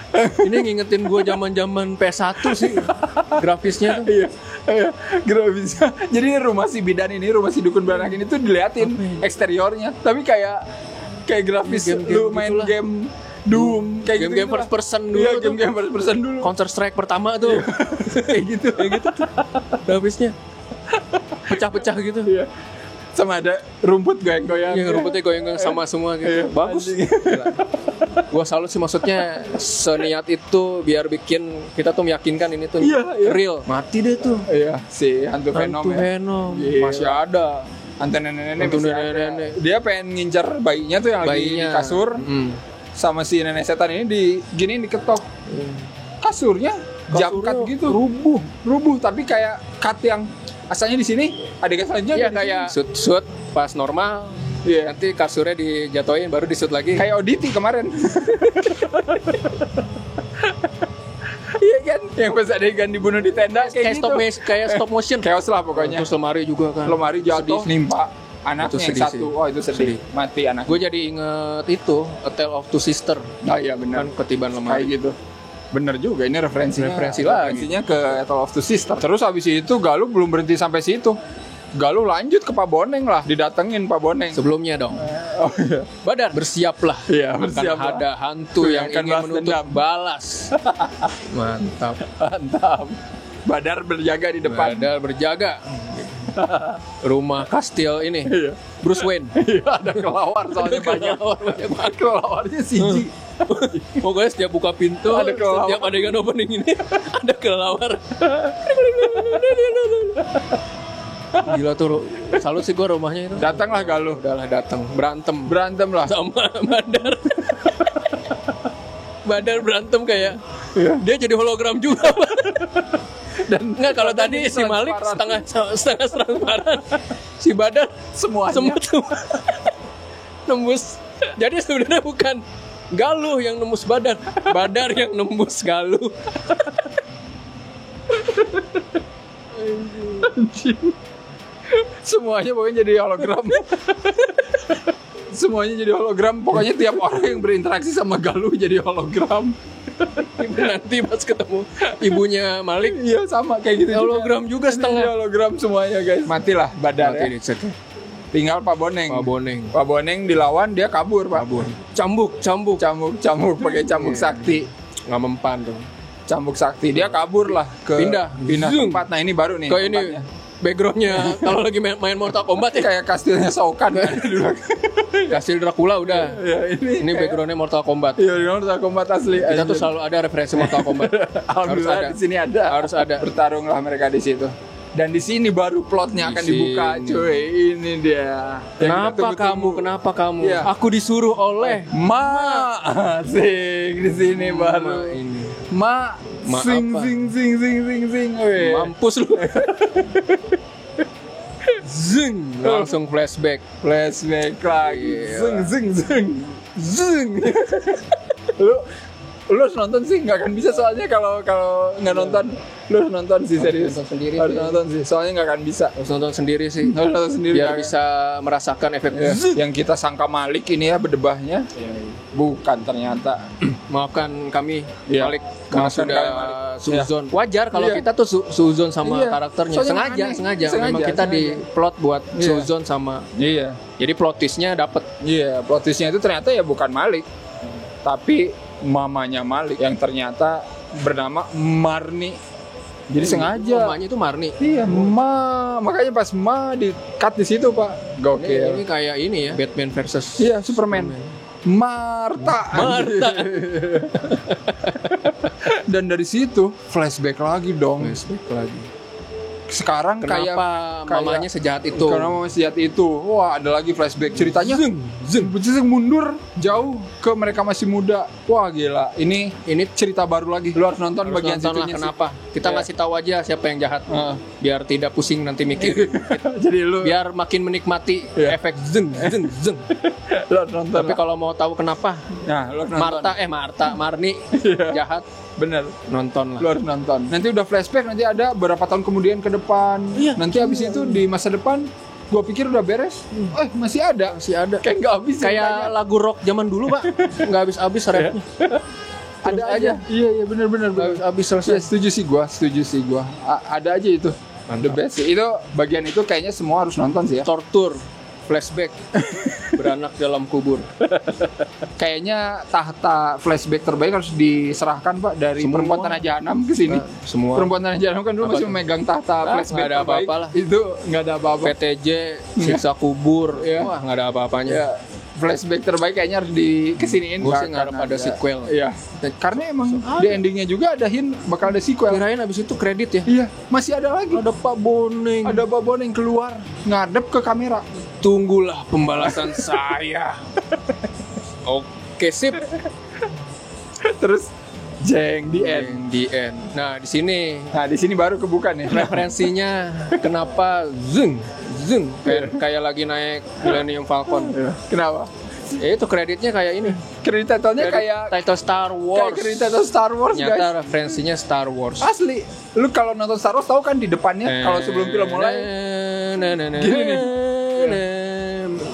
Ini ngingetin gue zaman-zaman PS1 sih. Grafisnya tuh. Iya, grafisnya. Jadi ini rumah si bidan ini, rumah si dukun beranak ini tuh diliatin eksteriornya, tapi kayak grafis lu main game Doom, kayak game first person dulu. Iya, game first person dulu. Counter Strike pertama tuh. kayak gitu tuh. Grafisnya pecah-pecah gitu. Iya. Sama ada rumput goyang-goyang. Iya, rumputnya goyang-goyang sama semua gitu. Bagus. Gua salut sih, maksudnya seniat itu biar bikin kita tuh meyakinkan ini tuh real. Mati deh tuh. Iya, si hantu Venom. Masih ada. Hantu nenek-nenek masih ada. Dia pengen ngincar bayinya tuh yang lagi di kasur. Sama si nenek setan ini diketok. Kasurnya jump cut gitu. Rubuh, tapi kayak cut yang asalnya di sini, adegan selanjutnya kayak shoot pas normal. Iya. Nanti kasurnya dijatuhin baru di-shoot lagi. Kayak Auditi kemarin. Iya kan? Yang pas adegan dibunuh di tenda kayak gitu. Kayak stop motion. Chaos lah pokoknya. Terus lemari juga kan. Lemari jatuh, nimpa anaknya itu yang satu. Oh itu sedih. Mati anak. Gue jadi inget itu A Tale of Two Sisters. Oh iya benar. Kan ketiban lemari. Kayak gitu. Bener juga, ini referensinya ke A Tale of Two Sisters. Terus habis itu Galuh belum berhenti sampai situ. Galuh lanjut ke Pak Boneng lah, didatengin Pak Boneng. Sebelumnya dong. Oh iya. Badar, bersiaplah. Iya, bersiaplah. Ada hantu yang ingin menuntut balas. Mantap. Badar berjaga di depan. Rumah kastil ini. Iya. Bruce Wayne. Iya, ada kelawar soalnya banyak. Kelawarnya CG. Pokoknya setiap buka pintu, setiap adegan opening ini ada kelawar. Gila tuh, salut sih gue rumahnya itu. Datanglah Galuh. Udahlah datang, berantem lah sama Badar. Badar berantem kayak dia jadi hologram juga. Dan enggak, kalau tadi si Malik setengah transparan, si Badar semuanya nembus. Jadi sebenarnya bukan Galuh yang nembus Badar, Badar yang nembus Galuh. Semuanya pokoknya jadi hologram. Semuanya jadi hologram. Pokoknya tiap orang yang berinteraksi sama Galuh jadi hologram. Nanti pas ketemu ibunya Malik, iya sama kayak gitu. Hologram juga setengah. Hologram semuanya guys. Matilah Badar. Ya. Tinggal Pak Boneng dilawan, dia kabur Pak. Cambuk pakai cambuk sakti. Nggak mempan tuh. Cambuk sakti, dia kabur lah ke pindah tempat. Nah ini baru nih. Kayak ini backgroundnya kalau lagi main Mortal Kombat ya, kayak kastilnya Shao Kahn. Kastil Dracula udah. Ya, ini backgroundnya Mortal Kombat. Iya, Mortal Kombat asli. Kita tuh selalu ada referensi Mortal Kombat. Harus ada. Di sini harus ada. Bertarunglah mereka di situ. Dan di sini baru plotnya akan dibuka, cuy. Ini dia. Kenapa kamu? Ya. Aku disuruh oleh Asik di sini baru. Sing. Mampus lu. Zing, langsung flashback lagi. Zing. Lu Lu harus nonton sih, nggak akan bisa soalnya kalau nggak nonton. Lu harus nonton sih, serius. Nonton sendiri. Harus nonton sih, soalnya nggak akan bisa. Harus nonton sendiri sih. Harus nonton sendiri. Biar bisa merasakan efek yang kita sangka Malik ini ya berdebahnya. Bukan ternyata. Maafkan kami Malik karena Maafkan sudah suzon. Wajar kalau kita tuh suzon sama karakternya. Sengaja. Memang kita di plot buat suzon sama. Iya. Jadi plot twist-nya dapet. Iya, plot twist-nya itu ternyata ya bukan Malik. Tapi mamanya Malik yang ternyata bernama Marni. Jadi sengaja. Mamanya itu Marni. Iya, makanya pas di cut di situ, Pak. Gokil. Ini kayak ini ya, Batman versus Superman. Marta. Dan dari situ flashback lagi dong. Sekarang kenapa mamanya sejahat itu? Karena mamanya sejahat itu. Wah, ada lagi flashback ceritanya. Zeng mundur jauh ke mereka masih muda. Wah, gila. Ini cerita baru lagi. Lu harus nonton bagian situnya. Kenapa? Kita ngasih tahu aja siapa yang jahat. Biar tidak pusing nanti mikir. Jadi lu biar makin menikmati efek zeng. Lu harus nonton. Tapi kalau mau tahu kenapa? Nah, lu harus nonton. Marni jahat. Bener, nonton lah. Lu harus nonton. Nanti udah flashback, nanti ada berapa tahun kemudian ke depan. Nanti habis itu di masa depan, gua pikir udah beres. Masih ada. Kayak nggak habis. Kayak lagu rock zaman dulu, Pak. Nggak habis rapnya. Ada aja. Iya, bener. Habis selesai. Ya, setuju sih gua. Ada aja itu. The best sih. Itu bagian itu kayaknya semua harus nonton sih ya. Tortur. Flashback beranak dalam kubur. Kayaknya tahta flashback terbaik harus diserahkan, Pak, dari Perempuan Tanah Jahanam ke sini. Semua. Perempuan Tanah Jahanam kan dulu masih memegang tahta flashback ada terbaik. apa-apa lah. Itu nggak ada apa-apa. PTJ, siksa kubur. Wah, nggak ada apa-apanya. Ya. Flashback terbaik kayaknya harus dikesiniin. Gue sih ngarep ada sequel. Iya. Karena emang di endingnya juga ada hint bakal ada sequel. Kirain abis itu kredit ya. Iya. Masih ada lagi. Ada Pak Boneng keluar ngadep ke kamera. Tunggulah pembalasan saya. Oke, sip. Terus jeng di end. Nah, di sini baru kebuka nih referensinya. Kenapa zeng kayak lagi naik Millennium Falcon. Kenapa? Ya itu kreditnya kayak ini. Kredit title-nya kayak title Star Wars. Kayak kredit title Star Wars, ternyata guys. referensinya Star Wars. Asli. Lu kalau nonton Star Wars tahu kan di depannya kalau sebelum film mulai gini nih.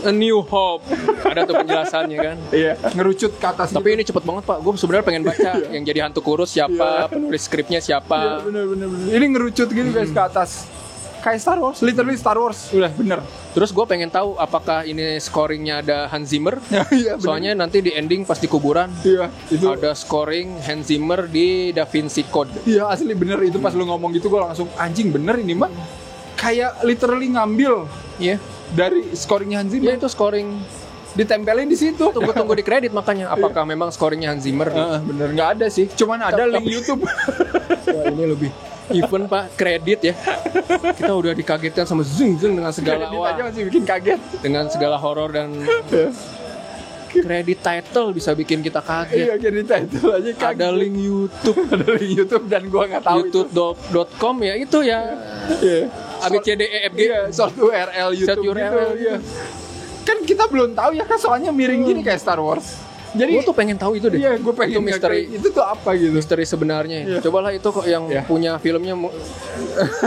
A New Hope. Ada tuh penjelasannya kan. Iya, ngerucut ke atas. Tapi ini cepet banget, Pak. Gue sebenarnya pengen baca yang jadi hantu kurus siapa, penulis skripnya siapa. Iya, bener. Ini ngerucut gitu guys ke atas. Kayak Star Wars, literally Star Wars. Udah bener. Terus gue pengen tahu apakah ini scoringnya ada Hans Zimmer. Iya, soalnya nanti di ending pas di kuburan itu ada scoring Hans Zimmer di Da Vinci Code. Iya, asli bener. Itu pas lu ngomong gitu gue langsung anjing bener ini mah. Kayak literally ngambil dari scoringnya Hans Zimmer. Iya, itu scoring ditempelin di situ. Tunggu di kredit makanya. Apakah memang scoringnya Hans Zimmer? Bener, nggak ada sih. Cuman ada link YouTube. Wah, ini lebih even, Pak, kredit ya. Kita udah dikagetkan sama zeng dengan segala kredit aja masih bikin kaget. Dengan segala horor dan kredit title bisa bikin kita kaget. Iya, kredit title aja kaget. Ada link YouTube dan gua nggak tahu youtube.com ya itu ya. ABCDEFG short URL YouTube gitu. Kan kita belum tahu ya kan soalnya miring gini kayak Star Wars. Jadi gue tuh pengen tahu itu deh. Iya, gue pengen itu misteri. Itu tuh apa gitu? Misteri sebenarnya. Cobalah itu kok yang punya filmnya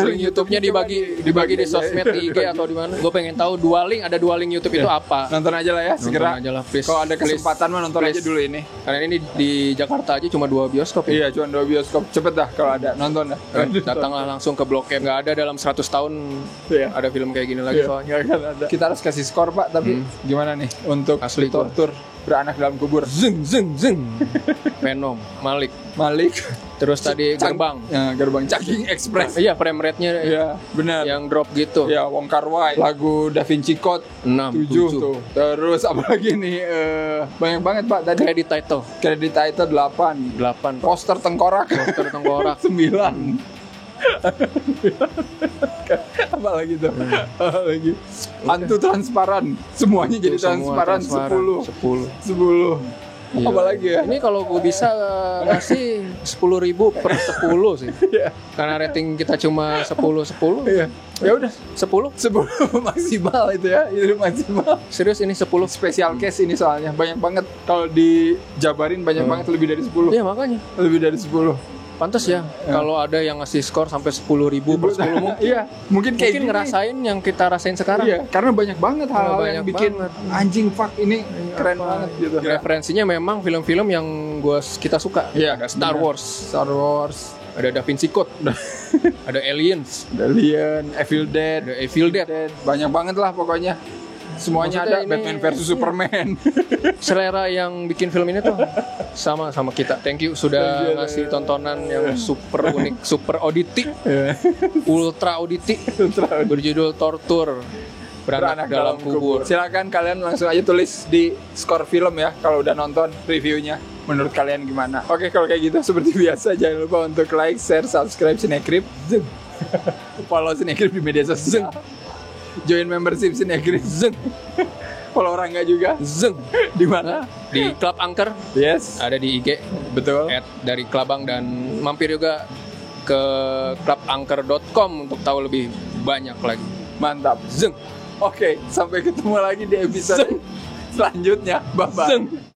link YouTube-nya dibagi di sosmed di IG atau di mana. Gue pengen tahu ada dua link YouTube itu apa. Nonton aja lah ya, segera. Nonton aja lah, please. Kalau ada kesempatan mah nonton aja dulu ini. Karena ini di Jakarta aja cuma 2 bioskop. Iya, cuma 2 bioskop. Cepet dah kalau ada nonton dah. Datanglah langsung ke Blok M. Nggak ada dalam 100 tahun ada film kayak gini lagi soalnya. Kita harus kasih skor, Pak, tapi gimana nih untuk asli tortur beranak dalam kubur. Zeng. Venom, Malik. Terus tadi Gerbang. Ya, Gerbang Chungking Express. Iya, frame rate-nya benar. Yang drop gitu. Ya, Wong Kar-wai. Lagu Da Vinci Code 6, 7 tuh. Terus apa lagi nih? Banyak banget, Pak, tadi. Credit title 8. Poster tengkorak 9. Apa lagi tuh? Hantu transparan. Semuanya jadi transparan 10. Iya. Apalagi ya. Ini kalau gue bisa ngasih 10.000 per 10 sih. Iya. Karena rating kita cuma 10. Iya. Ya udah 10 maksimal itu ya. Itu maksimal. Serius ini 10 Special case ini soalnya banyak banget, kalau dijabarin banyak banget, lebih dari 10. Iya makanya. Lebih dari 10. Pantes ya kalau ada yang ngasih skor sampai 10.000 per 10 mungkin. Iya, mungkin kayak mungkin ngerasain yang kita rasain sekarang. Iya, karena banyak banget hal-hal yang bikin banget. anjing fuck ini keren banget gitu. Referensinya memang film-film yang kita suka. Iya, Ada Star Wars, ada Da Vinci Code, ada Aliens, Alien, Evil Dead, banyak banget lah pokoknya. Semuanya Maksudnya ada, Batman versus Superman. Selera yang bikin film ini tuh sama kita. Thank you sudah ngasih tontonan yang super unik, super auditi, ultra auditi, berjudul Tortur Beranak dalam Kubur. Silakan kalian langsung aja tulis di skor film ya kalau udah nonton reviewnya. Menurut kalian gimana? Oke, kalau kayak gitu seperti biasa jangan lupa untuk like, share, subscribe Cinecrip. Follow Cinecrip di media sosial. Join membership Cinecrip. Follow Rangga juga. Di mana? Di Club Angker. Yes. Ada di IG. Betul. Dari Klabang, dan mampir juga ke clubangker.com untuk tahu lebih banyak lagi. Mantap. Oke, sampai ketemu lagi di episode selanjutnya. Bye bye.